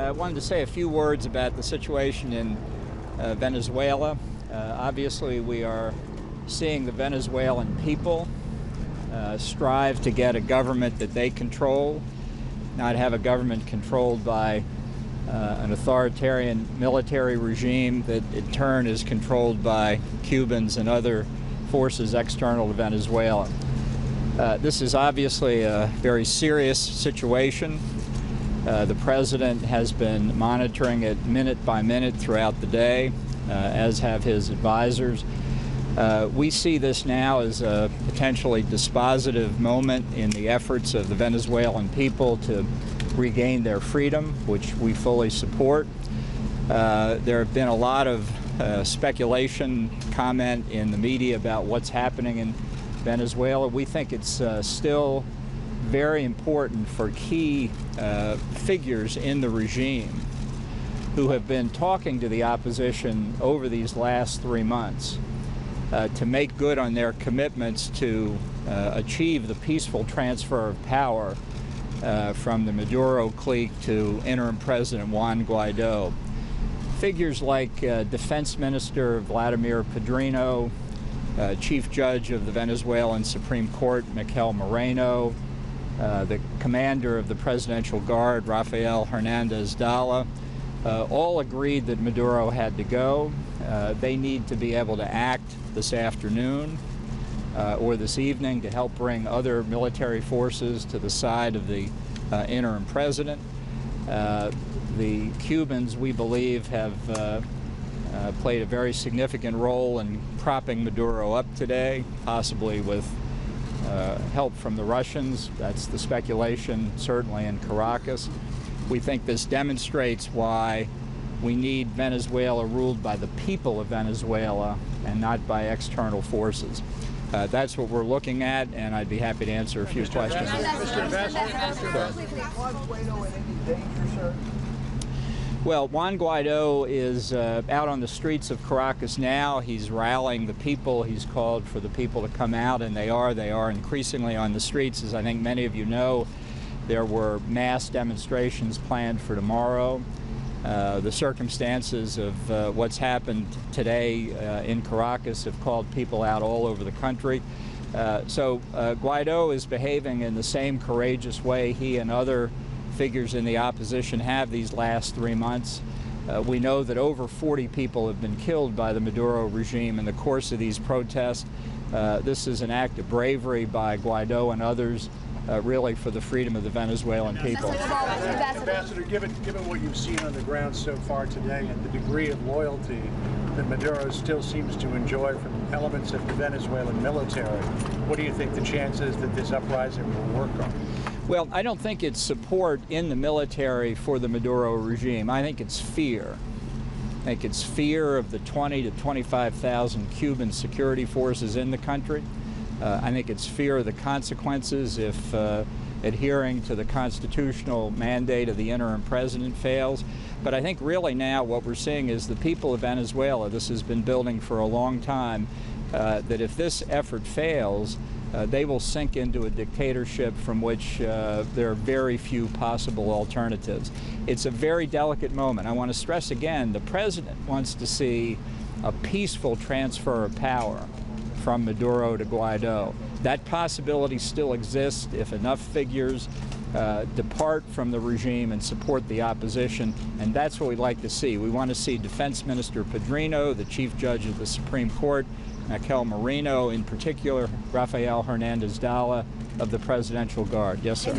I wanted to say a few words about the situation in Venezuela. Obviously, we are seeing the Venezuelan people strive to get a government that they control, not have a government controlled by an authoritarian military regime that in turn is controlled by Cubans and other forces external to Venezuela. This is obviously a very serious situation. The president has been monitoring it minute by minute throughout the day, as have his advisors. We see this now as a potentially dispositive moment in the efforts of the Venezuelan people to regain their freedom, which we fully support. There have been a lot of speculation, comment in the media about what's happening in Venezuela. We think it's still very important for key figures in the regime who have been talking to the opposition over these last 3 months to make good on their commitments to achieve the peaceful transfer of power from the Maduro clique to interim President Juan Guaido. Figures like Defense Minister Vladimir Padrino, Chief Judge of the Venezuelan Supreme Court Miguel Moreno, the commander of the Presidential Guard, Rafael Hernandez Dalla, all agreed that Maduro had to go. They need to be able to act this afternoon or this evening to help bring other military forces to the side of the interim president. The Cubans, we believe, have played a very significant role in propping Maduro up today, possibly with help from the Russians. That's the speculation, certainly in Caracas. We think this demonstrates why we need Venezuela ruled by the people of Venezuela and not by external forces. That's what we're looking at, and I'd be happy to answer a few questions. Well, Juan Guaido is out on the streets of Caracas now. He's rallying the people. He's called for the people to come out, and they are increasingly on the streets. As I think many of you know, there were mass demonstrations planned for tomorrow. The circumstances of what's happened today in Caracas have called people out all over the country. So Guaido is behaving in the same courageous way he and other figures in the opposition have these last 3 months. We know that over 40 people have been killed by the Maduro regime in the course of these protests. This is an act of bravery by Guaido and others, really for the freedom of the Venezuelan people. Ambassador, given what you've seen on the ground so far today and the degree of loyalty that Maduro still seems to enjoy from elements of the Venezuelan military, what do you think the chances that this uprising will work on? Well, I don't think it's support in the military for the Maduro regime. I think it's fear. I think it's fear of the 20 to 25,000 Cuban security forces in the country. I think it's fear of the consequences if adhering to the constitutional mandate of the interim president fails. But I think really now what we're seeing is the people of Venezuela, this has been building for a long time, that if this effort fails, they will sink into a dictatorship from which there are very few possible alternatives. It's a very delicate moment. I want to stress again, the president wants to see a peaceful transfer of power from Maduro to Guaido. That possibility still exists if enough figures depart from the regime and support the opposition, and that's what we'd like to see. We want to see Defense Minister Padrino, the Chief Judge of the Supreme Court, Miguel Moreno, in particular, Rafael Hernandez Dalla of the Presidential Guard. Yes, sir.